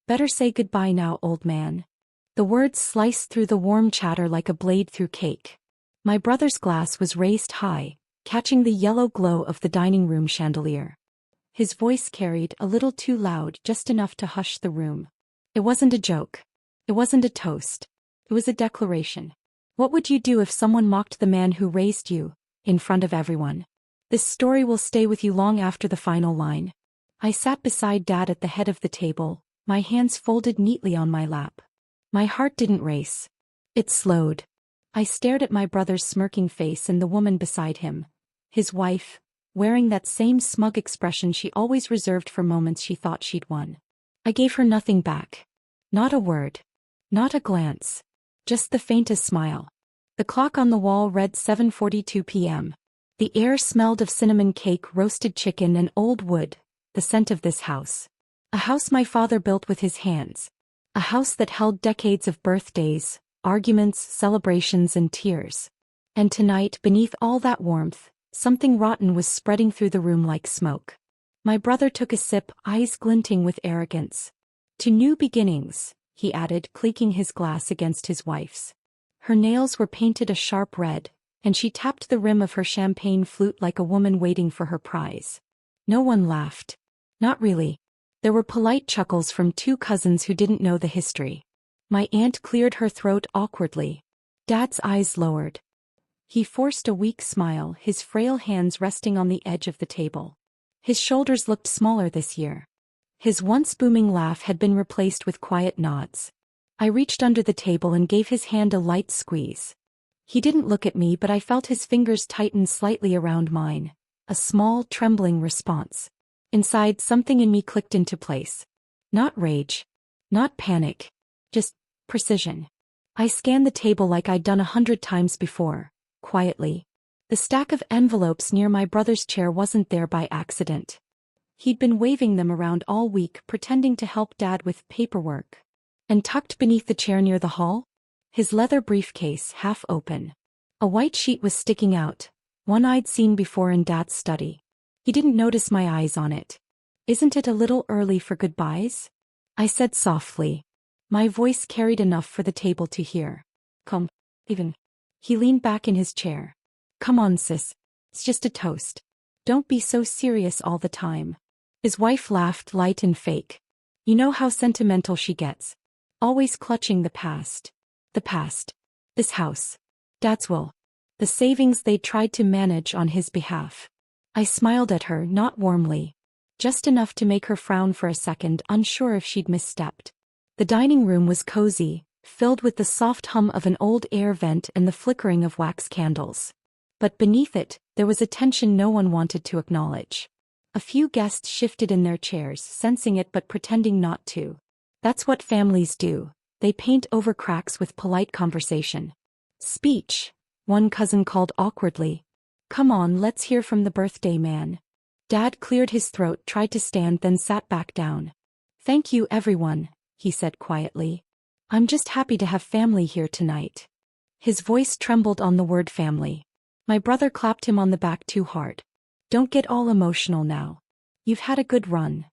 Better say goodbye now, old man. The words sliced through the warm chatter like a blade through cake. My brother's glass was raised high, catching the yellow glow of the dining room chandelier. His voice carried a little too loud, just enough to hush the room. It wasn't a joke. It wasn't a toast. It was a declaration. What would you do if someone mocked the man who raised you, in front of everyone? This story will stay with you long after the final line. I sat beside Dad at the head of the table, my hands folded neatly on my lap. My heart didn't race. It slowed. I stared at my brother's smirking face and the woman beside him, his wife, wearing that same smug expression she always reserved for moments she thought she'd won. I gave her nothing back. Not a word. Not a glance. Just the faintest smile. The clock on the wall read 7:42 p.m. The air smelled of cinnamon cake, roasted chicken, and old wood, the scent of this house. A house my father built with his hands. A house that held decades of birthdays, arguments, celebrations, and tears. And tonight, beneath all that warmth, something rotten was spreading through the room like smoke. My brother took a sip, eyes glinting with arrogance. To new beginnings, he added, clinking his glass against his wife's. Her nails were painted a sharp red, and she tapped the rim of her champagne flute like a woman waiting for her prize. No one laughed. Not really. There were polite chuckles from two cousins who didn't know the history. My aunt cleared her throat awkwardly. Dad's eyes lowered. He forced a weak smile, his frail hands resting on the edge of the table. His shoulders looked smaller this year. His once booming laugh had been replaced with quiet nods. I reached under the table and gave his hand a light squeeze. He didn't look at me, but I felt his fingers tighten slightly around mine. A small, trembling response. Inside, something in me clicked into place. Not rage. Not panic. Just precision. I scanned the table like I'd done 100 times before, quietly. The stack of envelopes near my brother's chair wasn't there by accident. He'd been waving them around all week, pretending to help Dad with paperwork. And tucked beneath the chair near the hall? His leather briefcase, half open. A white sheet was sticking out, one I'd seen before in Dad's study. He didn't notice my eyes on it. "Isn't it a little early for goodbyes?" I said softly. My voice carried enough for the table to hear. "Come, even." He leaned back in his chair. "Come on, sis. It's just a toast. Don't be so serious all the time." His wife laughed, light and fake. You know how sentimental she gets. Always clutching the past. The past. This house. Dad's will. The savings they'd tried to manage on his behalf. I smiled at her, not warmly. Just enough to make her frown for a second, unsure if she'd misstepped. The dining room was cozy, filled with the soft hum of an old air vent and the flickering of wax candles. But beneath it, there was a tension no one wanted to acknowledge. A few guests shifted in their chairs, sensing it but pretending not to. That's what families do. They paint over cracks with polite conversation. "Speech," one cousin called awkwardly. "Come on, let's hear from the birthday man." Dad cleared his throat, tried to stand, then sat back down. "Thank you, everyone," he said quietly. "I'm just happy to have family here tonight." His voice trembled on the word family. My brother clapped him on the back too hard. "Don't get all emotional now. You've had a good run."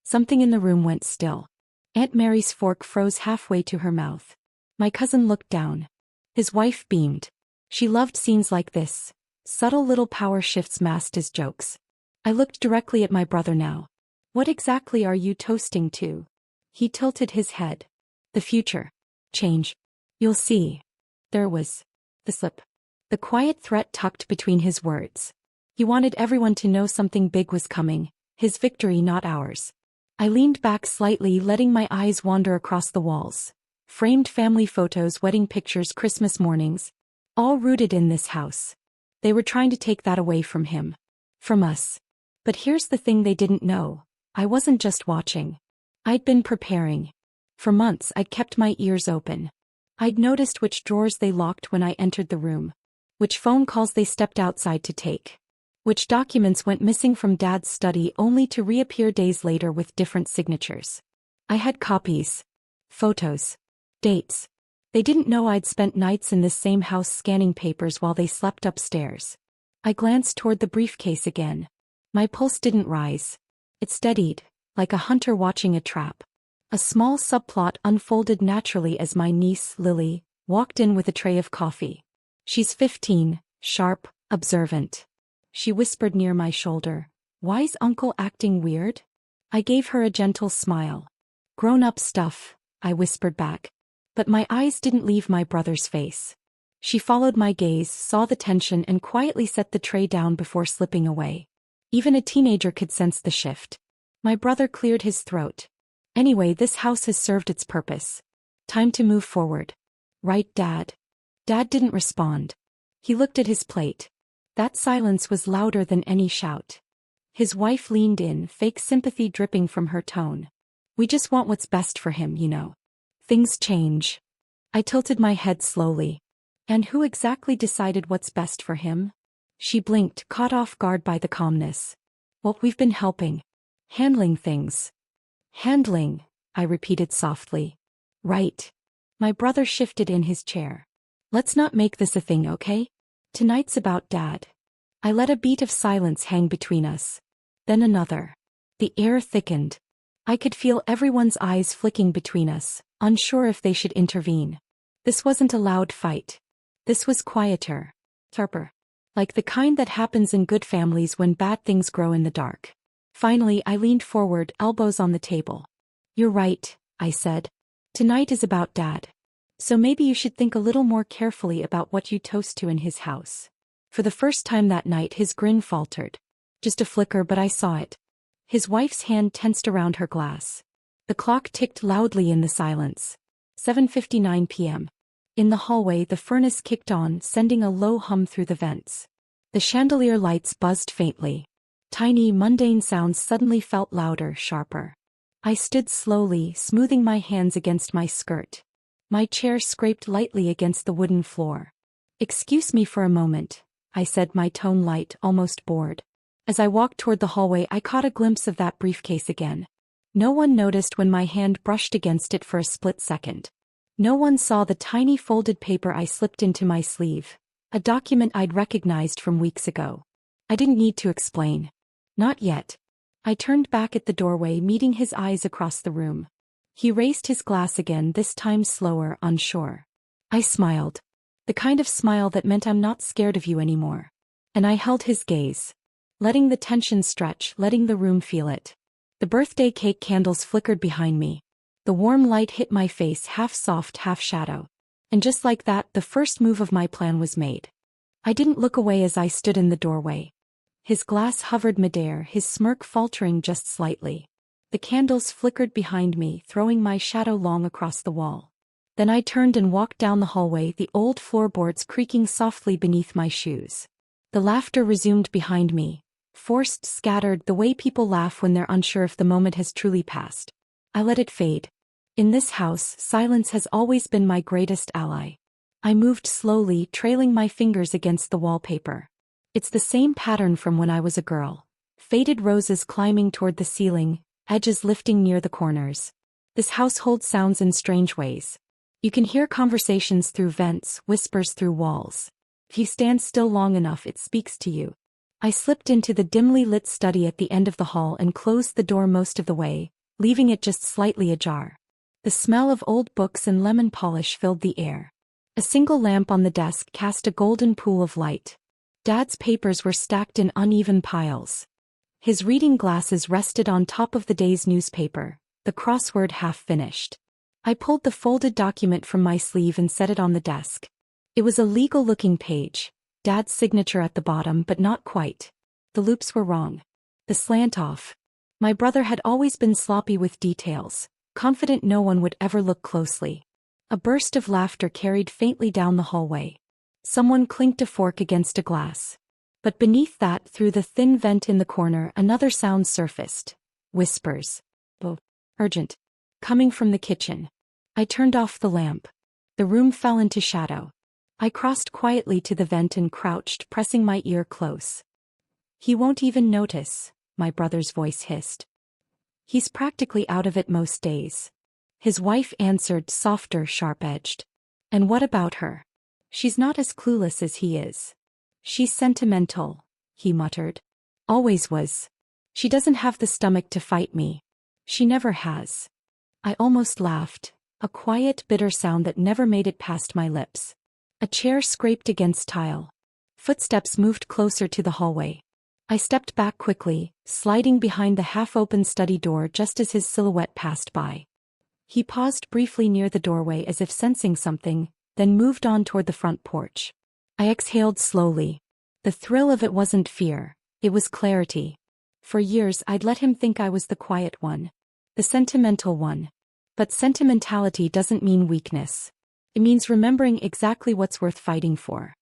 Something in the room went still. Aunt Mary's fork froze halfway to her mouth. My cousin looked down. His wife beamed. She loved scenes like this. Subtle little power shifts masked as jokes. I looked directly at my brother now. "What exactly are you toasting to?" He tilted his head. "The future. Change. You'll see." There was the slip. The quiet threat tucked between his words. He wanted everyone to know something big was coming, his victory, not ours. I leaned back slightly, letting my eyes wander across the walls. Framed family photos, wedding pictures, Christmas mornings. All rooted in this house. They were trying to take that away from him. From us. But here's the thing they didn't know. I wasn't just watching. I'd been preparing. For months I'd kept my ears open. I'd noticed which drawers they locked when I entered the room. Which phone calls they stepped outside to take. Which documents went missing from Dad's study only to reappear days later with different signatures. I had copies. Photos. Dates. They didn't know I'd spent nights in this same house scanning papers while they slept upstairs. I glanced toward the briefcase again. My pulse didn't rise. It steadied, like a hunter watching a trap. A small subplot unfolded naturally as my niece, Lily, walked in with a tray of coffee. She's 15, sharp, observant. She whispered near my shoulder, "Why's Uncle acting weird?" I gave her a gentle smile. "Grown-up stuff," I whispered back. But my eyes didn't leave my brother's face. She followed my gaze, saw the tension, and quietly set the tray down before slipping away. Even a teenager could sense the shift. My brother cleared his throat. "Anyway, this house has served its purpose. Time to move forward. Right, Dad?" Dad didn't respond. He looked at his plate. That silence was louder than any shout. His wife leaned in, fake sympathy dripping from her tone. "We just want what's best for him, you know. Things change." I tilted my head slowly. "And who exactly decided what's best for him?" She blinked, caught off guard by the calmness. "Well, we've been helping. Handling things." "Handling," I repeated softly. "Right." My brother shifted in his chair. "Let's not make this a thing, okay? Tonight's about Dad." I let a beat of silence hang between us. Then another. The air thickened. I could feel everyone's eyes flicking between us, unsure if they should intervene. This wasn't a loud fight. This was quieter. Sharper. Like the kind that happens in good families when bad things grow in the dark. Finally, I leaned forward, elbows on the table. "You're right," I said. "Tonight is about Dad. So maybe you should think a little more carefully about what you toast to in his house." For the first time that night, his grin faltered. Just a flicker, but I saw it. His wife's hand tensed around her glass. The clock ticked loudly in the silence. 7:59 p.m. In the hallway, the furnace kicked on, sending a low hum through the vents. The chandelier lights buzzed faintly. Tiny, mundane sounds suddenly felt louder, sharper. I stood slowly, smoothing my hands against my skirt. My chair scraped lightly against the wooden floor. "Excuse me for a moment," I said, my tone light, almost bored. As I walked toward the hallway, I caught a glimpse of that briefcase again. No one noticed when my hand brushed against it for a split second. No one saw the tiny folded paper I slipped into my sleeve, a document I'd recognized from weeks ago. I didn't need to explain. Not yet. I turned back at the doorway, meeting his eyes across the room. He raised his glass again, this time slower, unsure. I smiled. The kind of smile that meant "I'm not scared of you anymore." And I held his gaze. Letting the tension stretch, letting the room feel it. The birthday cake candles flickered behind me. The warm light hit my face, half soft, half shadow. And just like that, the first move of my plan was made. I didn't look away as I stood in the doorway. His glass hovered midair, his smirk faltering just slightly. The candles flickered behind me, throwing my shadow long across the wall. Then I turned and walked down the hallway, the old floorboards creaking softly beneath my shoes. The laughter resumed behind me. Forced, scattered, the way people laugh when they're unsure if the moment has truly passed. I let it fade. In this house, silence has always been my greatest ally. I moved slowly, trailing my fingers against the wallpaper. It's the same pattern from when I was a girl. Faded roses climbing toward the ceiling, edges lifting near the corners. This house holds sounds in strange ways. You can hear conversations through vents, whispers through walls. If you stand still long enough, it speaks to you. I slipped into the dimly lit study at the end of the hall and closed the door most of the way, leaving it just slightly ajar. The smell of old books and lemon polish filled the air. A single lamp on the desk cast a golden pool of light. Dad's papers were stacked in uneven piles. His reading glasses rested on top of the day's newspaper, the crossword half finished. I pulled the folded document from my sleeve and set it on the desk. It was a legal-looking page. Dad's signature at the bottom, but not quite. The loops were wrong. The slant off. My brother had always been sloppy with details, confident no one would ever look closely. A burst of laughter carried faintly down the hallway. Someone clinked a fork against a glass. But beneath that, through the thin vent in the corner, another sound surfaced. Whispers. Oh, urgent. Coming from the kitchen. I turned off the lamp. The room fell into shadow. I crossed quietly to the vent and crouched, pressing my ear close. "He won't even notice," my brother's voice hissed. "He's practically out of it most days." His wife answered, softer, sharp-edged. "And what about her? She's not as clueless as he is." "She's sentimental," he muttered. "Always was. She doesn't have the stomach to fight me. She never has." I almost laughed, a quiet, bitter sound that never made it past my lips. A chair scraped against tile. Footsteps moved closer to the hallway. I stepped back quickly, sliding behind the half-open study door just as his silhouette passed by. He paused briefly near the doorway as if sensing something, then moved on toward the front porch. I exhaled slowly. The thrill of it wasn't fear, it was clarity. For years I'd let him think I was the quiet one. The sentimental one. But sentimentality doesn't mean weakness. It means remembering exactly what's worth fighting for.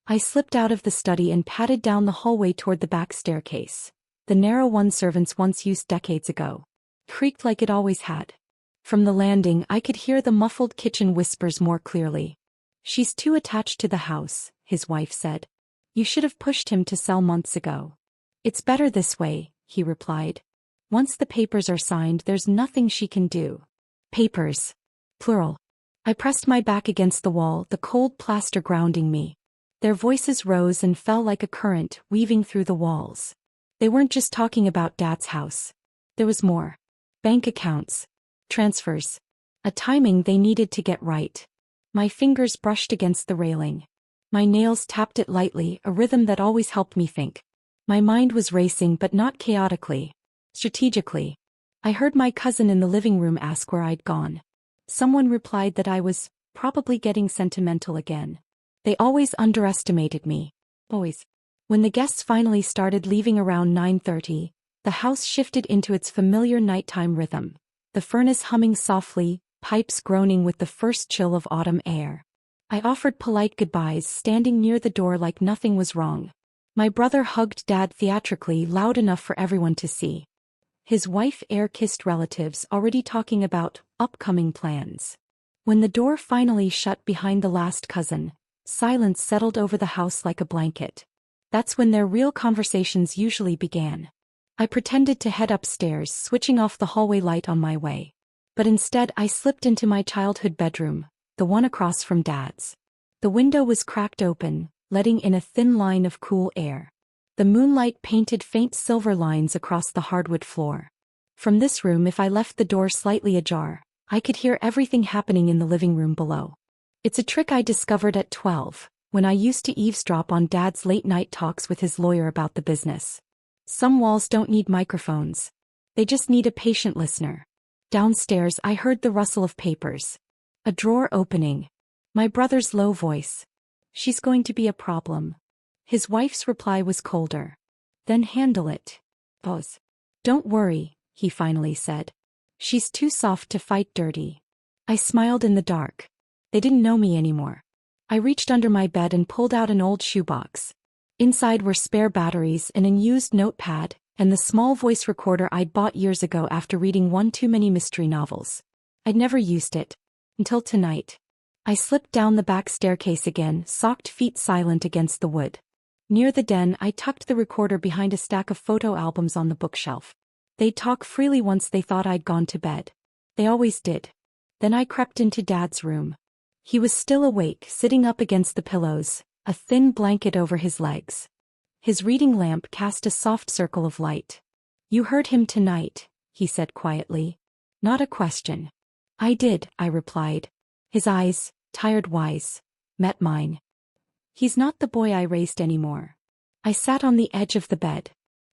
I slipped out of the study and padded down the hallway toward the back staircase. The narrow one servants once used decades ago. Creaked like it always had. From the landing I could hear the muffled kitchen whispers more clearly. "She's too attached to the house," his wife said. "You should have pushed him to sell months ago." "It's better this way," he replied. "Once the papers are signed there's nothing she can do." Papers. Plural. I pressed my back against the wall, the cold plaster grounding me. Their voices rose and fell like a current, weaving through the walls. They weren't just talking about Dad's house. There was more. Bank accounts. Transfers. A timing they needed to get right. My fingers brushed against the railing. My nails tapped it lightly, a rhythm that always helped me think. My mind was racing but not chaotically. Strategically. I heard my cousin in the living room ask where I'd gone. Someone replied that I was probably getting sentimental again. They always underestimated me. Always. When the guests finally started leaving around 9:30, the house shifted into its familiar nighttime rhythm. The furnace humming softly, pipes groaning with the first chill of autumn air. I offered polite goodbyes, standing near the door like nothing was wrong. My brother hugged Dad theatrically, loud enough for everyone to see. His wife air-kissed relatives, already talking about upcoming plans. When the door finally shut behind the last cousin, silence settled over the house like a blanket. That's when their real conversations usually began. I pretended to head upstairs, switching off the hallway light on my way. But instead I slipped into my childhood bedroom, the one across from Dad's. The window was cracked open, letting in a thin line of cool air. The moonlight painted faint silver lines across the hardwood floor. From this room, if I left the door slightly ajar, I could hear everything happening in the living room below. It's a trick I discovered at 12, when I used to eavesdrop on Dad's late-night talks with his lawyer about the business. Some walls don't need microphones. They just need a patient listener. Downstairs I heard the rustle of papers. A drawer opening. My brother's low voice. "She's going to be a problem." His wife's reply was colder. "Then handle it." Pause. "Don't worry," he finally said. "She's too soft to fight dirty." I smiled in the dark. They didn't know me anymore. I reached under my bed and pulled out an old shoebox. Inside were spare batteries, an unused notepad, and the small voice recorder I'd bought years ago after reading one too many mystery novels. I'd never used it. Until tonight. I slipped down the back staircase again, socked feet silent against the wood. Near the den, I tucked the recorder behind a stack of photo albums on the bookshelf. They'd talk freely once they thought I'd gone to bed. They always did. Then I crept into Dad's room. He was still awake, sitting up against the pillows, a thin blanket over his legs. His reading lamp cast a soft circle of light. "You heard him tonight," he said quietly. Not a question. "I did," I replied. His eyes, tired wise, met mine. "He's not the boy I raised anymore." I sat on the edge of the bed.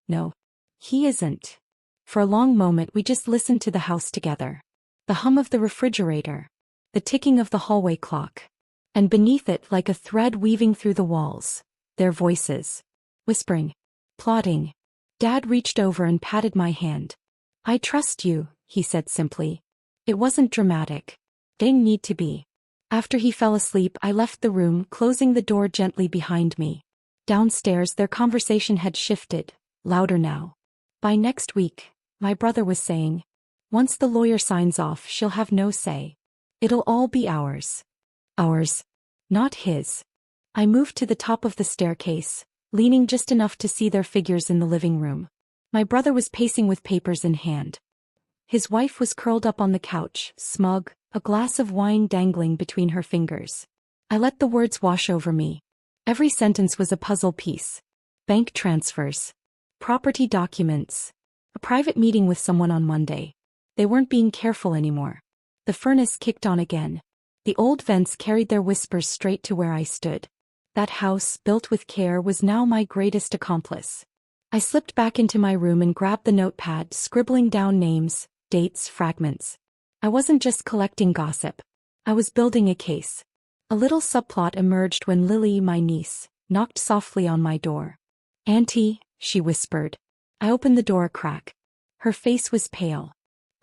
"No. He isn't." For a long moment we just listened to the house together. The hum of the refrigerator. The ticking of the hallway clock. And beneath it, like a thread weaving through the walls, their voices. Whispering. Plotting. Dad reached over and patted my hand. "I trust you," he said simply. It wasn't dramatic. Didn't need to be. After he fell asleep, I left the room, closing the door gently behind me. Downstairs, their conversation had shifted, louder now. "By next week," my brother was saying. "Once the lawyer signs off, she'll have no say. It'll all be ours." Ours. Not his. I moved to the top of the staircase, leaning just enough to see their figures in the living room. My brother was pacing with papers in hand. His wife was curled up on the couch, smug, a glass of wine dangling between her fingers. I let the words wash over me. Every sentence was a puzzle piece. Bank transfers. Property documents. A private meeting with someone on Monday. They weren't being careful anymore. The furnace kicked on again. The old vents carried their whispers straight to where I stood. That house, built with care, was now my greatest accomplice. I slipped back into my room and grabbed the notepad, scribbling down names, dates, fragments. I wasn't just collecting gossip. I was building a case. A little subplot emerged when Lily, my niece, knocked softly on my door. "Auntie," she whispered. I opened the door a crack. Her face was pale.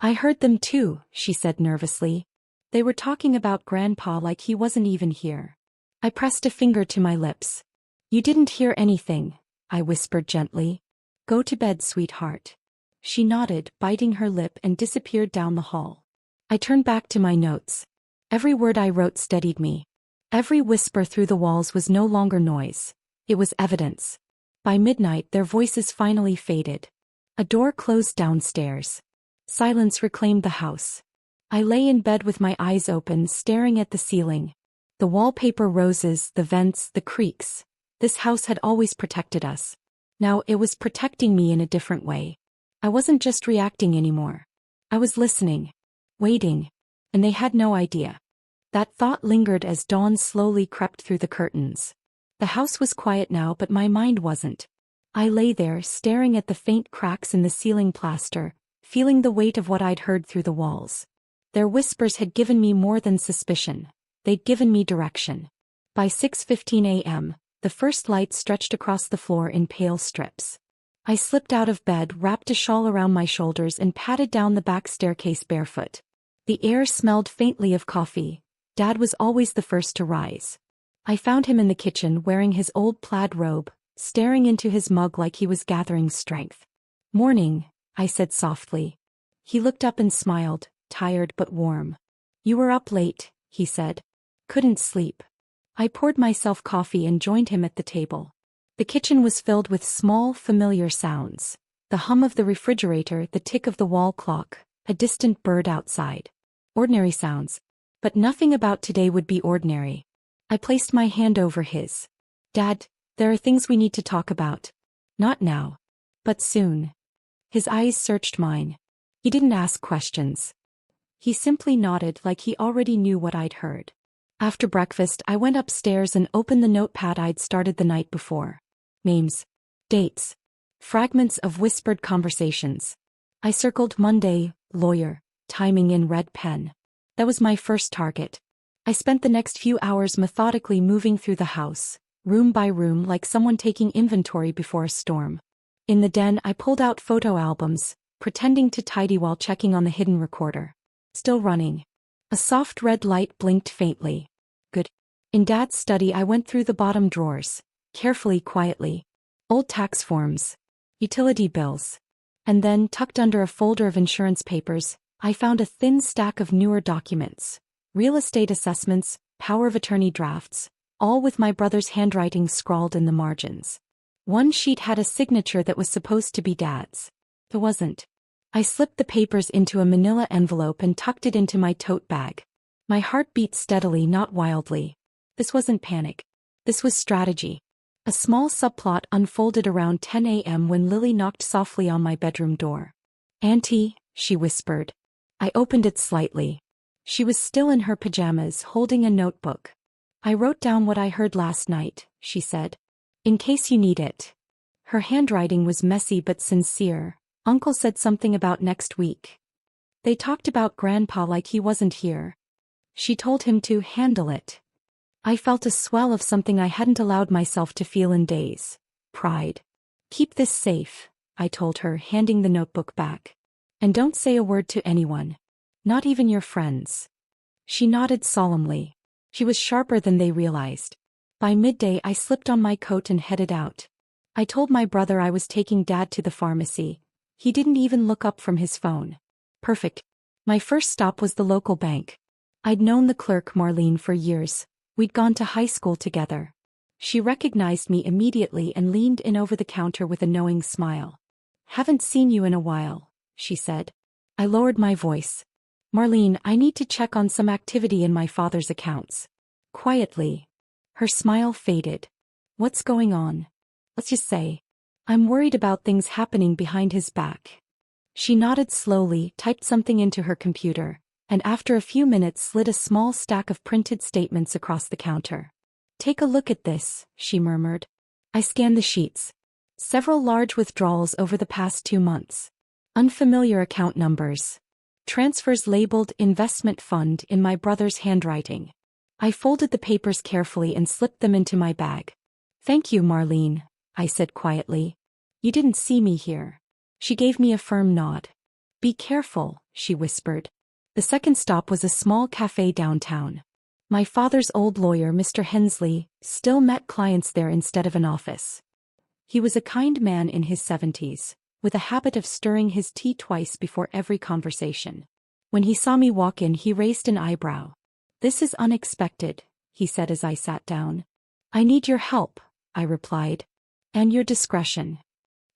"I heard them too," she said nervously. "They were talking about Grandpa like he wasn't even here." I pressed a finger to my lips. "You didn't hear anything," I whispered gently. "Go to bed, sweetheart." She nodded, biting her lip, and disappeared down the hall. I turned back to my notes. Every word I wrote steadied me. Every whisper through the walls was no longer noise. It was evidence. By midnight, their voices finally faded. A door closed downstairs. Silence reclaimed the house. I lay in bed with my eyes open, staring at the ceiling. The wallpaper, roses, the vents, the creaks. This house had always protected us. Now it was protecting me in a different way. I wasn't just reacting anymore. I was listening, waiting, and they had no idea. That thought lingered as dawn slowly crept through the curtains. The house was quiet now, but my mind wasn't. I lay there, staring at the faint cracks in the ceiling plaster, feeling the weight of what I'd heard through the walls. Their whispers had given me more than suspicion. They'd given me direction. By 6:15 a.m., the first light stretched across the floor in pale strips. I slipped out of bed, wrapped a shawl around my shoulders, and padded down the back staircase barefoot. The air smelled faintly of coffee. Dad was always the first to rise. I found him in the kitchen, wearing his old plaid robe, staring into his mug like he was gathering strength. "Morning," I said softly. He looked up and smiled, tired but warm. "You were up late," he said. "Couldn't sleep." I poured myself coffee and joined him at the table. The kitchen was filled with small, familiar sounds. The hum of the refrigerator, the tick of the wall clock, a distant bird outside. Ordinary sounds. But nothing about today would be ordinary. I placed my hand over his. "Dad, there are things we need to talk about. Not now. But soon." His eyes searched mine. He didn't ask questions. He simply nodded like he already knew what I'd heard. After breakfast, I went upstairs and opened the notepad I'd started the night before. Names. Dates. Fragments of whispered conversations. I circled Monday, lawyer, timing in red pen. That was my first target. I spent the next few hours methodically moving through the house, room by room, like someone taking inventory before a storm. In the den, I pulled out photo albums, pretending to tidy while checking on the hidden recorder. Still running. A soft red light blinked faintly. Good. In Dad's study, I went through the bottom drawers, carefully, quietly. Old tax forms. Utility bills. And then, tucked under a folder of insurance papers, I found a thin stack of newer documents. Real estate assessments, power of attorney drafts, all with my brother's handwriting scrawled in the margins. One sheet had a signature that was supposed to be Dad's. It wasn't. I slipped the papers into a manila envelope and tucked it into my tote bag. My heart beat steadily, not wildly. This wasn't panic. This was strategy. A small subplot unfolded around 10 a.m. when Lily knocked softly on my bedroom door. "Auntie," she whispered. I opened it slightly. She was still in her pajamas, holding a notebook. "I wrote down what I heard last night," she said. "In case you need it." Her handwriting was messy but sincere. "Uncle said something about next week. They talked about Grandpa like he wasn't here. She told him to handle it." I felt a swell of something I hadn't allowed myself to feel in days. Pride. "Keep this safe," I told her, handing the notebook back. "And don't say a word to anyone. Not even your friends." She nodded solemnly. She was sharper than they realized. By midday, I slipped on my coat and headed out. I told my brother I was taking Dad to the pharmacy. He didn't even look up from his phone. Perfect. My first stop was the local bank. I'd known the clerk, Marlene, for years. We'd gone to high school together. She recognized me immediately and leaned in over the counter with a knowing smile. "Haven't seen you in a while," she said. I lowered my voice. "Marlene, I need to check on some activity in my father's accounts." Quietly. Her smile faded. "What's going on?" "Let's just say, I'm worried about things happening behind his back." She nodded slowly, typed something into her computer, and after a few minutes slid a small stack of printed statements across the counter. "Take a look at this," she murmured. I scanned the sheets. Several large withdrawals over the past 2 months. Unfamiliar account numbers. Transfers labeled investment fund in my brother's handwriting. I folded the papers carefully and slipped them into my bag. "Thank you, Marlene," I said quietly. "You didn't see me here." She gave me a firm nod. "Be careful," she whispered. The second stop was a small cafe downtown. My father's old lawyer, Mr. Hensley, still met clients there instead of an office. He was a kind man in his 70s, with a habit of stirring his tea twice before every conversation. When he saw me walk in, he raised an eyebrow. "This is unexpected," he said as I sat down. "I need your help," I replied. "And your discretion."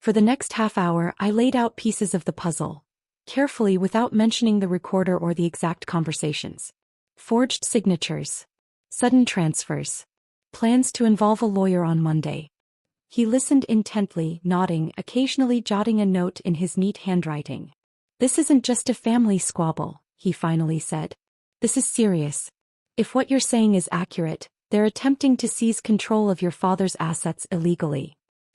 For the next half hour, I laid out pieces of the puzzle, carefully without mentioning the recorder or the exact conversations. Forged signatures. Sudden transfers. Plans to involve a lawyer on Monday. He listened intently, nodding, occasionally jotting a note in his neat handwriting. "This isn't just a family squabble," he finally said. "This is serious. If what you're saying is accurate, they're attempting to seize control of your father's assets illegally."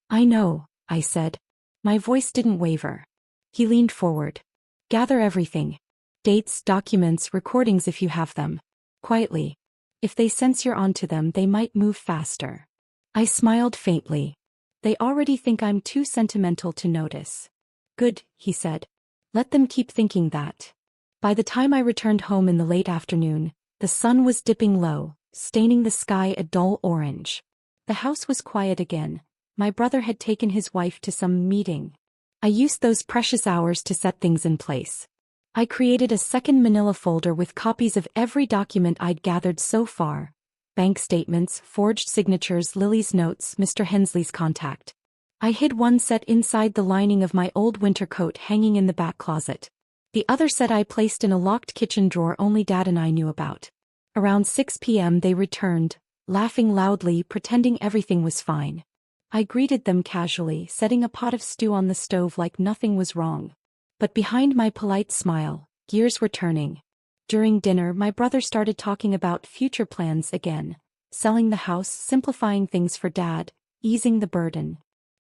"I know," I said. My voice didn't waver. He leaned forward. "Gather everything. Dates, documents, recordings if you have them. Quietly. If they sense you're onto them, they might move faster." I smiled faintly. "They already think I'm too sentimental to notice." "Good," he said. "Let them keep thinking that." By the time I returned home in the late afternoon, the sun was dipping low, staining the sky a dull orange. The house was quiet again. My brother had taken his wife to some meeting. I used those precious hours to set things in place. I created a second manila folder with copies of every document I'd gathered so far. Bank statements, forged signatures, Lily's notes, Mr. Hensley's contact. I hid one set inside the lining of my old winter coat hanging in the back closet. The other set I placed in a locked kitchen drawer only Dad and I knew about. Around 6 p.m. they returned, laughing loudly, pretending everything was fine. I greeted them casually, setting a pot of stew on the stove like nothing was wrong. But behind my polite smile, gears were turning. During dinner, my brother started talking about future plans again, selling the house, simplifying things for Dad, easing the burden.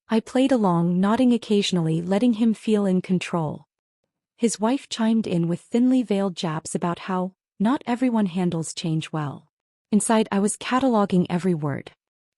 I played along, nodding occasionally, letting him feel in control. His wife chimed in with thinly veiled jabs about how not everyone handles change well. Inside, I was cataloging every word.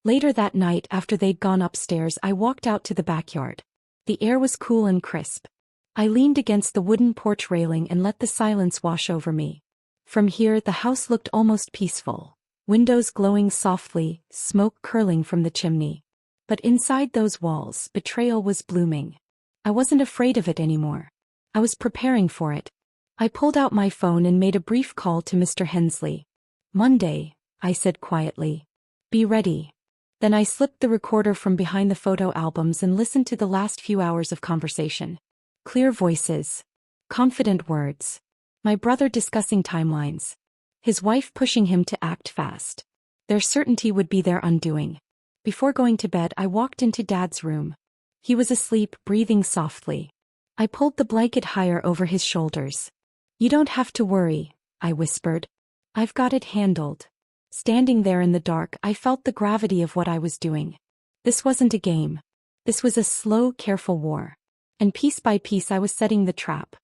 Later that night, after they'd gone upstairs, I walked out to the backyard. The air was cool and crisp. I leaned against the wooden porch railing and let the silence wash over me. From here, the house looked almost peaceful. Windows glowing softly, smoke curling from the chimney. But inside those walls, betrayal was blooming. I wasn't afraid of it anymore. I was preparing for it. I pulled out my phone and made a brief call to Mr. Hensley. "Monday," I said quietly. "Be ready." Then I slipped the recorder from behind the photo albums and listened to the last few hours of conversation. Clear voices. Confident words. My brother discussing timelines. His wife pushing him to act fast. Their certainty would be their undoing. Before going to bed, I walked into Dad's room. He was asleep, breathing softly. I pulled the blanket higher over his shoulders. "You don't have to worry," I whispered. "I've got it handled." Standing there in the dark, I felt the gravity of what I was doing. This wasn't a game. This was a slow, careful war. And piece by piece I was setting the trap.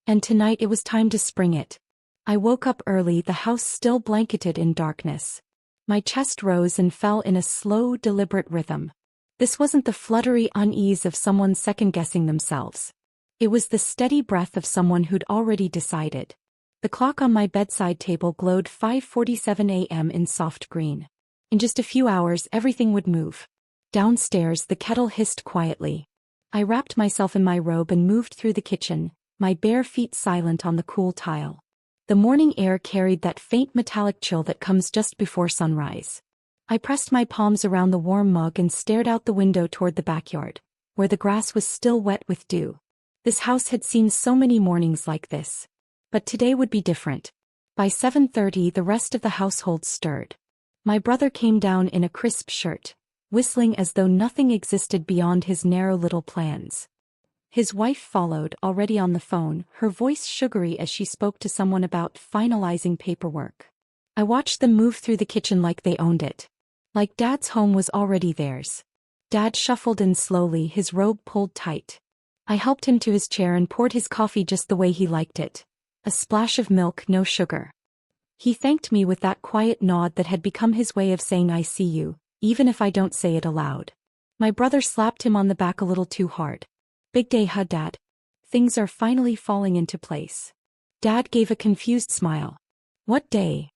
And tonight it was time to spring it. I woke up early, the house still blanketed in darkness. My chest rose and fell in a slow, deliberate rhythm. This wasn't the fluttery unease of someone second-guessing themselves. It was the steady breath of someone who'd already decided. The clock on my bedside table glowed 5:47 a.m. in soft green. In just a few hours, everything would move. Downstairs, the kettle hissed quietly. I wrapped myself in my robe and moved through the kitchen, my bare feet silent on the cool tile. The morning air carried that faint metallic chill that comes just before sunrise. I pressed my palms around the warm mug and stared out the window toward the backyard, where the grass was still wet with dew. This house had seen so many mornings like this. But today would be different. By 7:30, the rest of the household stirred. My brother came down in a crisp shirt, whistling as though nothing existed beyond his narrow little plans. His wife followed, already on the phone, her voice sugary as she spoke to someone about finalizing paperwork. I watched them move through the kitchen like they owned it. Like Dad's home was already theirs. Dad shuffled in slowly, his robe pulled tight. I helped him to his chair and poured his coffee just the way he liked it. A splash of milk, no sugar. He thanked me with that quiet nod that had become his way of saying I see you, even if I don't say it aloud. My brother slapped him on the back a little too hard. Big day, huh, Dad? Things are finally falling into place. Dad gave a confused smile. What day?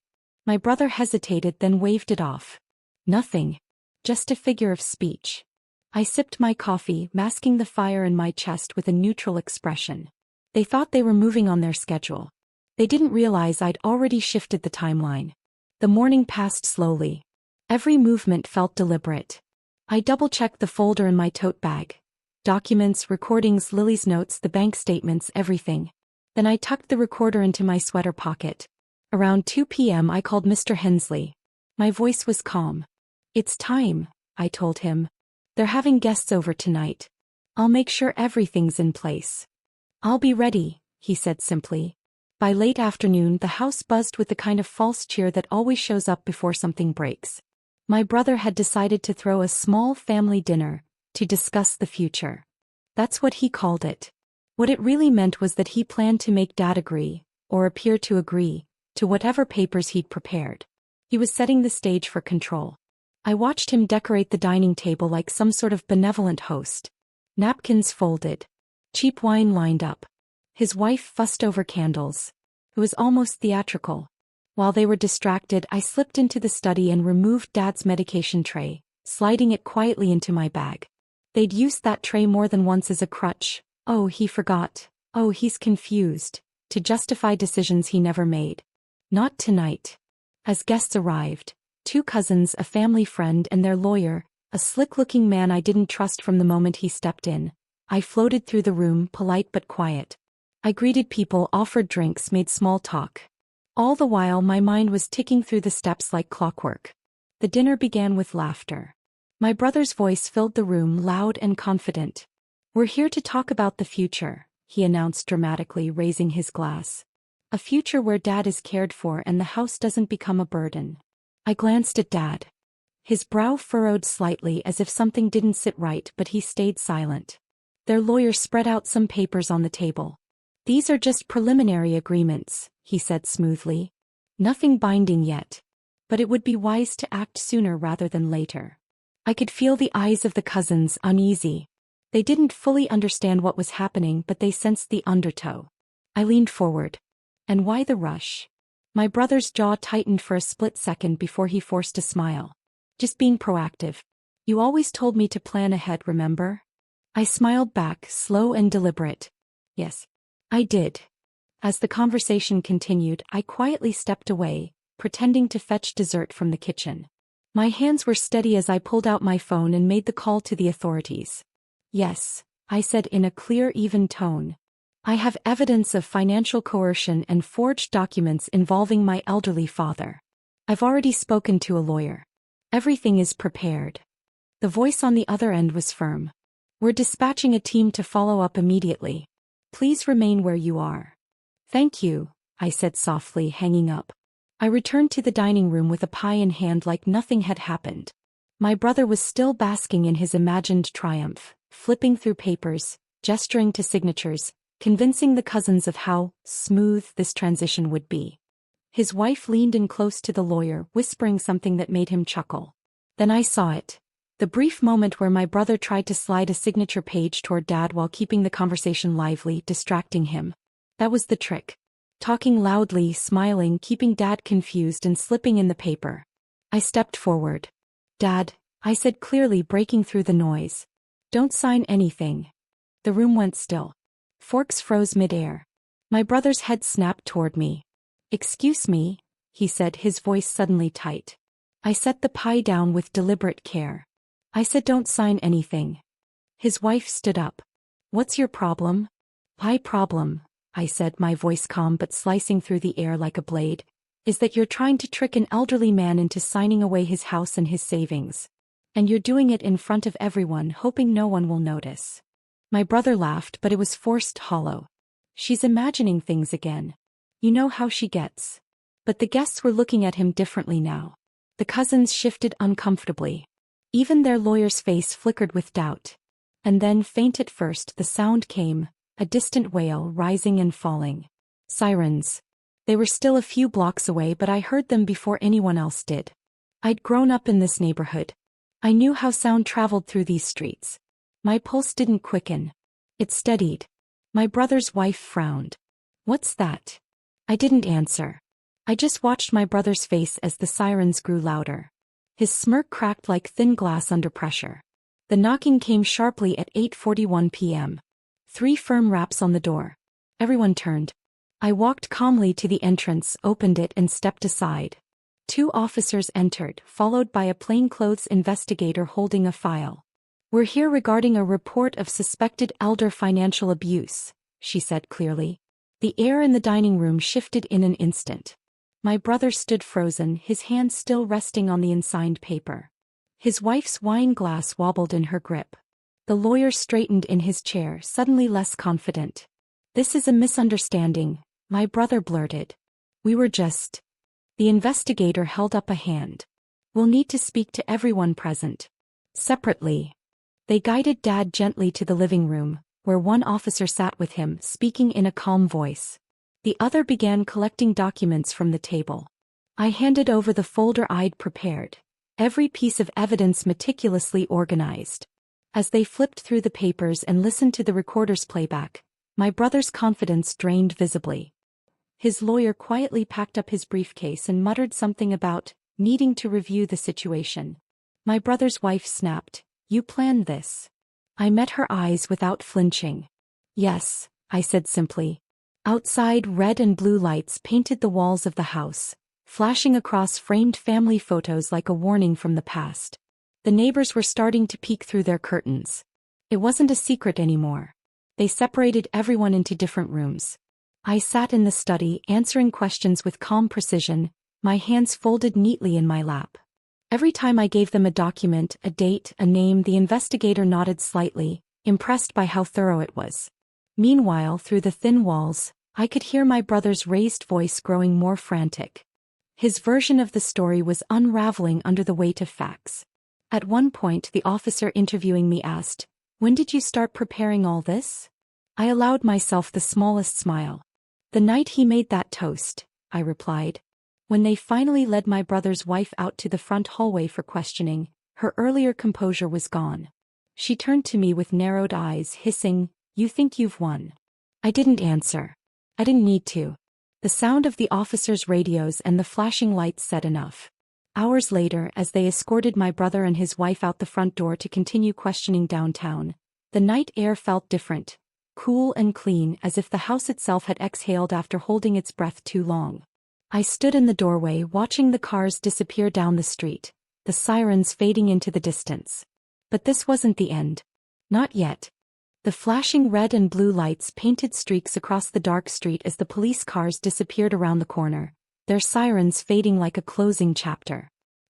My brother hesitated, then waved it off. Nothing. Just a figure of speech. I sipped my coffee, masking the fire in my chest with a neutral expression. They thought they were moving on their schedule. They didn't realize I'd already shifted the timeline. The morning passed slowly. Every movement felt deliberate. I double-checked the folder in my tote bag. Documents, recordings, Lily's notes, the bank statements, everything. Then I tucked the recorder into my sweater pocket. Around 2 p.m. I called Mr. Hensley. My voice was calm. It's time, I told him. They're having guests over tonight. I'll make sure everything's in place. I'll be ready, he said simply. By late afternoon, the house buzzed with the kind of false cheer that always shows up before something breaks. My brother had decided to throw a small family dinner to discuss the future. That's what he called it. What it really meant was that he planned to make Dad agree, or appear to agree, to whatever papers he'd prepared. He was setting the stage for control. I watched him decorate the dining table like some sort of benevolent host. Napkins folded. Cheap wine lined up. His wife fussed over candles. It was almost theatrical. While they were distracted, I slipped into the study and removed Dad's medication tray, sliding it quietly into my bag. They'd used that tray more than once as a crutch. Oh, he forgot. Oh, he's confused. To justify decisions he never made. Not tonight. As guests arrived, 2 cousins, a family friend and their lawyer, a slick-looking man I didn't trust from the moment he stepped in, I floated through the room, polite but quiet. I greeted people, offered drinks, made small talk. All the while my mind was ticking through the steps like clockwork. The dinner began with laughter. My brother's voice filled the room, loud and confident. We're here to talk about the future, he announced dramatically, raising his glass. A future where Dad is cared for and the house doesn't become a burden. I glanced at Dad. His brow furrowed slightly as if something didn't sit right, but he stayed silent. Their lawyer spread out some papers on the table. These are just preliminary agreements, he said smoothly. Nothing binding yet. But it would be wise to act sooner rather than later. I could feel the eyes of the cousins, uneasy. They didn't fully understand what was happening, but they sensed the undertow. I leaned forward. And why the rush? My brother's jaw tightened for a split second before he forced a smile. Just being proactive. You always told me to plan ahead, remember? I smiled back, slow and deliberate. Yes, I did. As the conversation continued, I quietly stepped away, pretending to fetch dessert from the kitchen. My hands were steady as I pulled out my phone and made the call to the authorities. Yes, I said in a clear, even tone. I have evidence of financial coercion and forged documents involving my elderly father. I've already spoken to a lawyer. Everything is prepared. The voice on the other end was firm. We're dispatching a team to follow up immediately. Please remain where you are. Thank you, I said softly, hanging up. I returned to the dining room with a pie in hand like nothing had happened. My brother was still basking in his imagined triumph, flipping through papers, gesturing to signatures, convincing the cousins of how smooth this transition would be. His wife leaned in close to the lawyer, whispering something that made him chuckle. Then I saw it. The brief moment where my brother tried to slide a signature page toward Dad while keeping the conversation lively, distracting him. That was the trick. Talking loudly, smiling, keeping Dad confused and slipping in the paper. I stepped forward. Dad, I said clearly, breaking through the noise. Don't sign anything. The room went still. Forks froze midair. My brother's head snapped toward me. Excuse me, he said, his voice suddenly tight. I set the pie down with deliberate care. I said don't sign anything. His wife stood up. What's your problem? My problem, I said, my voice calm but slicing through the air like a blade, is that you're trying to trick an elderly man into signing away his house and his savings. And you're doing it in front of everyone, hoping no one will notice. My brother laughed, but it was forced hollow. She's imagining things again. You know how she gets. But the guests were looking at him differently now. The cousins shifted uncomfortably. Even their lawyer's face flickered with doubt. And then, faint at first, the sound came, a distant wail rising and falling. Sirens. They were still a few blocks away, but I heard them before anyone else did. I'd grown up in this neighborhood. I knew how sound traveled through these streets. My pulse didn't quicken. It steadied. My brother's wife frowned. "What's that?" I didn't answer. I just watched my brother's face as the sirens grew louder. His smirk cracked like thin glass under pressure. The knocking came sharply at 8:41 p.m. 3 firm raps on the door. Everyone turned. I walked calmly to the entrance, opened it and stepped aside. 2 officers entered, followed by a plainclothes investigator holding a file. "We're here regarding a report of suspected elder financial abuse," she said clearly. The air in the dining room shifted in an instant. My brother stood frozen, his hand still resting on the unsigned paper. His wife's wine glass wobbled in her grip. The lawyer straightened in his chair, suddenly less confident. "This is a misunderstanding," my brother blurted. "We were just..." The investigator held up a hand. "We'll need to speak to everyone present. Separately." They guided Dad gently to the living room, where one officer sat with him, speaking in a calm voice. The other began collecting documents from the table. I handed over the folder I'd prepared, every piece of evidence meticulously organized. As they flipped through the papers and listened to the recorder's playback, my brother's confidence drained visibly. His lawyer quietly packed up his briefcase and muttered something about needing to review the situation. My brother's wife snapped, "You planned this?" I met her eyes without flinching. "Yes," I said simply. Outside, red and blue lights painted the walls of the house, flashing across framed family photos like a warning from the past. The neighbors were starting to peek through their curtains. It wasn't a secret anymore. They separated everyone into different rooms. I sat in the study, answering questions with calm precision, my hands folded neatly in my lap. Every time I gave them a document, a date, a name, the investigator nodded slightly, impressed by how thorough it was. Meanwhile, through the thin walls, I could hear my brother's raised voice growing more frantic. His version of the story was unraveling under the weight of facts. At one point, the officer interviewing me asked, "When did you start preparing all this?" I allowed myself the smallest smile. "The night he made that toast," I replied. When they finally led my brother's wife out to the front hallway for questioning, her earlier composure was gone. She turned to me with narrowed eyes, hissing, "You think you've won?" I didn't answer. I didn't need to. The sound of the officers' radios and the flashing lights said enough. Hours later, as they escorted my brother and his wife out the front door to continue questioning downtown, the night air felt different, cool and clean, as if the house itself had exhaled after holding its breath too long. I stood in the doorway watching the cars disappear down the street, the sirens fading into the distance. But this wasn't the end. Not yet. The flashing red and blue lights painted streaks across the dark street as the police cars disappeared around the corner, their sirens fading like a closing chapter.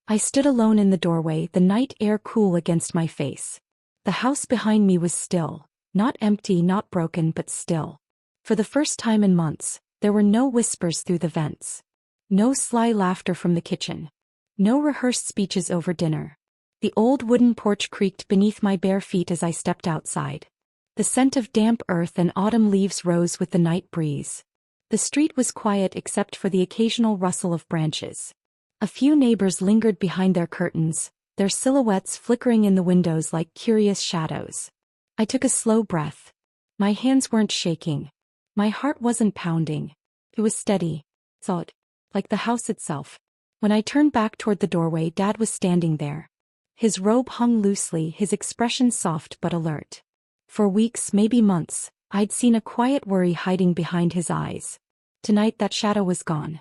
I stood alone in the doorway, the night air cool against my face. The house behind me was still, not empty, not broken, but still. For the first time in months, there were no whispers through the vents. No sly laughter from the kitchen. No rehearsed speeches over dinner. The old wooden porch creaked beneath my bare feet as I stepped outside. The scent of damp earth and autumn leaves rose with the night breeze. The street was quiet except for the occasional rustle of branches. A few neighbors lingered behind their curtains, their silhouettes flickering in the windows like curious shadows. I took a slow breath. My hands weren't shaking. My heart wasn't pounding. It was steady. Thought. Like the house itself. When I turned back toward the doorway, Dad was standing there. His robe hung loosely, his expression soft but alert. For weeks, maybe months, I'd seen a quiet worry hiding behind his eyes. Tonight that shadow was gone.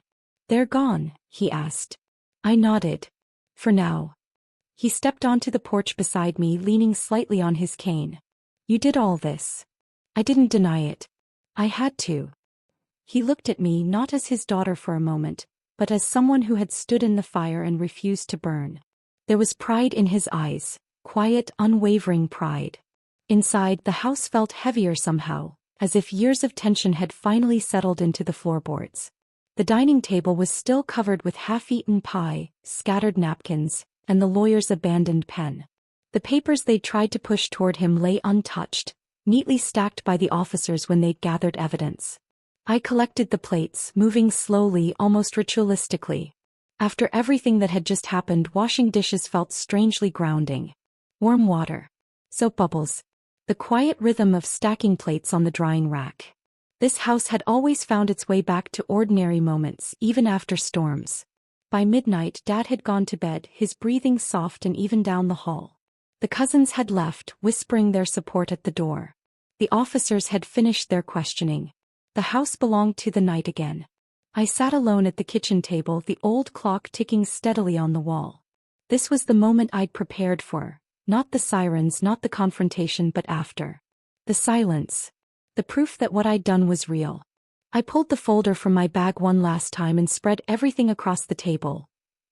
"They're gone?" he asked. I nodded. "For now." He stepped onto the porch beside me, leaning slightly on his cane. "You did all this." I didn't deny it. I had to. He looked at me not as his daughter for a moment, but as someone who had stood in the fire and refused to burn. There was pride in his eyes, quiet, unwavering pride. Inside, the house felt heavier somehow, as if years of tension had finally settled into the floorboards. The dining table was still covered with half-eaten pie, scattered napkins, and the lawyer's abandoned pen. The papers they'd tried to push toward him lay untouched, neatly stacked by the officers when they'd gathered evidence. I collected the plates, moving slowly, almost ritualistically. After everything that had just happened, washing dishes felt strangely grounding. Warm water. Soap bubbles. The quiet rhythm of stacking plates on the drying rack. This house had always found its way back to ordinary moments, even after storms. By midnight, Dad had gone to bed, his breathing soft and even down the hall. The cousins had left, whispering their support at the door. The officers had finished their questioning. The house belonged to the night again. I sat alone at the kitchen table, the old clock ticking steadily on the wall. This was the moment I'd prepared for. Not the sirens, not the confrontation, but after. The silence. The proof that what I'd done was real. I pulled the folder from my bag one last time and spread everything across the table.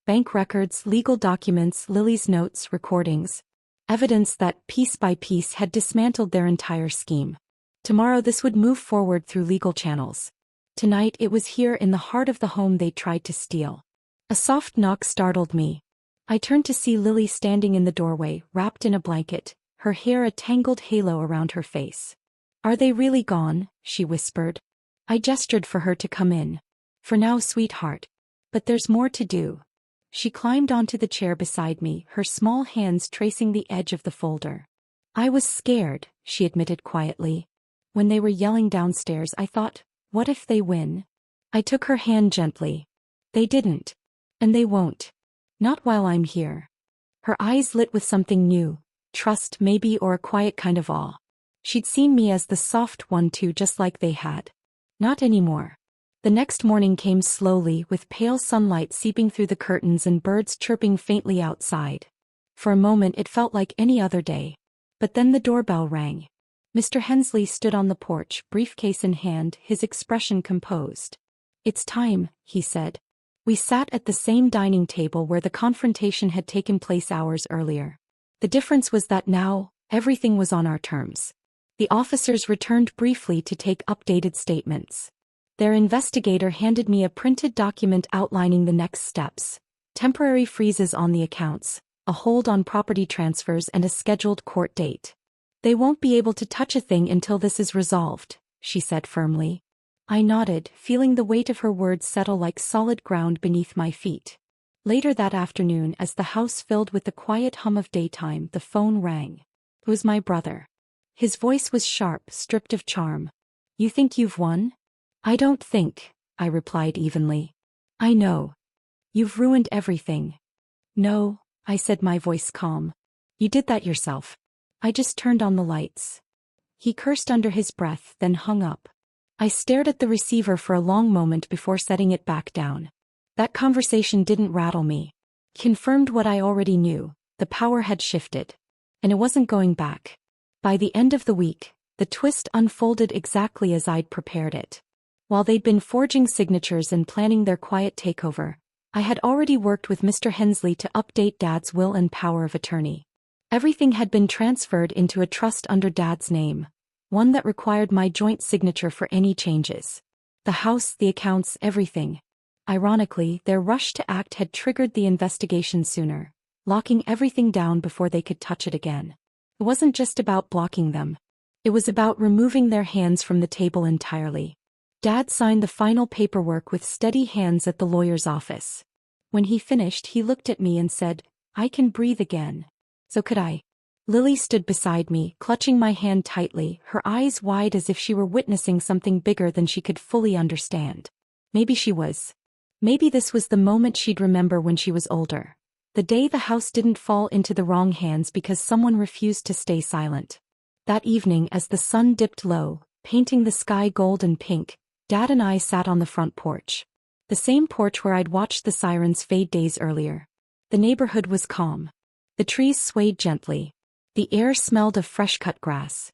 Bank records, legal documents, Lily's notes, recordings. Evidence that, piece by piece, had dismantled their entire scheme. Tomorrow this would move forward through legal channels. Tonight it was here in the heart of the home they'd tried to steal. A soft knock startled me. I turned to see Lily standing in the doorway, wrapped in a blanket, her hair a tangled halo around her face. "Are they really gone?" she whispered. I gestured for her to come in. "For now, sweetheart. But there's more to do." She climbed onto the chair beside me, her small hands tracing the edge of the folder. "I was scared," she admitted quietly. "When they were yelling downstairs, I thought, what if they win?" I took her hand gently. "They didn't. And they won't. Not while I'm here." Her eyes lit with something new. Trust, maybe, or a quiet kind of awe. She'd seen me as the soft one too, just like they had. Not anymore. The next morning came slowly, with pale sunlight seeping through the curtains and birds chirping faintly outside. For a moment it felt like any other day. But then the doorbell rang. Mr. Hensley stood on the porch, briefcase in hand, his expression composed. "It's time," he said. We sat at the same dining table where the confrontation had taken place hours earlier. The difference was that now, everything was on our terms. The officers returned briefly to take updated statements. Their investigator handed me a printed document outlining the next steps: temporary freezes on the accounts, a hold on property transfers, and a scheduled court date. "They won't be able to touch a thing until this is resolved," she said firmly. I nodded, feeling the weight of her words settle like solid ground beneath my feet. Later that afternoon, as the house filled with the quiet hum of daytime, the phone rang. It was my brother. His voice was sharp, stripped of charm. "You think you've won?" "I don't think," I replied evenly. "I know. You've ruined everything." "No," I said, my voice calm. "You did that yourself. I just turned on the lights." He cursed under his breath, then hung up. I stared at the receiver for a long moment before setting it back down. That conversation didn't rattle me. Confirmed what I already knew: the power had shifted. And it wasn't going back. By the end of the week, the twist unfolded exactly as I'd prepared it. While they'd been forging signatures and planning their quiet takeover, I had already worked with Mr. Hensley to update Dad's will and power of attorney. Everything had been transferred into a trust under Dad's name, one that required my joint signature for any changes. The house, the accounts, everything. Ironically, their rush to act had triggered the investigation sooner, locking everything down before they could touch it again. It wasn't just about blocking them. It was about removing their hands from the table entirely. Dad signed the final paperwork with steady hands at the lawyer's office. When he finished, he looked at me and said, "I can breathe again." So could I. Lily stood beside me, clutching my hand tightly, her eyes wide as if she were witnessing something bigger than she could fully understand. Maybe she was. Maybe this was the moment she'd remember when she was older. The day the house didn't fall into the wrong hands because someone refused to stay silent. That evening, as the sun dipped low, painting the sky gold and pink, Dad and I sat on the front porch. The same porch where I'd watched the sirens fade days earlier. The neighborhood was calm. The trees swayed gently. The air smelled of fresh-cut grass.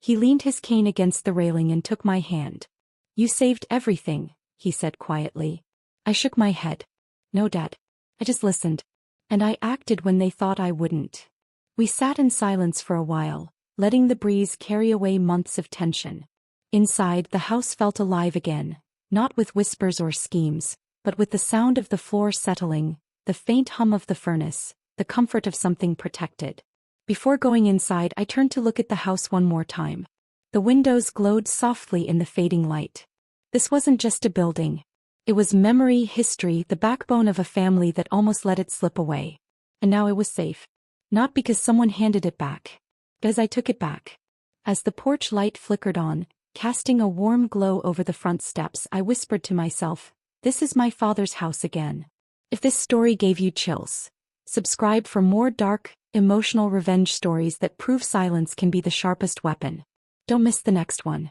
He leaned his cane against the railing and took my hand. "You saved everything," he said quietly. I shook my head. "No, Dad. I just listened. And I acted when they thought I wouldn't." We sat in silence for a while, letting the breeze carry away months of tension. Inside, the house felt alive again, not with whispers or schemes, but with the sound of the floor settling, the faint hum of the furnace, the comfort of something protected. Before going inside, I turned to look at the house one more time. The windows glowed softly in the fading light. This wasn't just a building. It was memory, history, the backbone of a family that almost let it slip away. And now it was safe. Not because someone handed it back. But as I took it back. As the porch light flickered on, casting a warm glow over the front steps, I whispered to myself, "This is my father's house again." If this story gave you chills, subscribe for more dark, emotional revenge stories that prove silence can be the sharpest weapon. Don't miss the next one.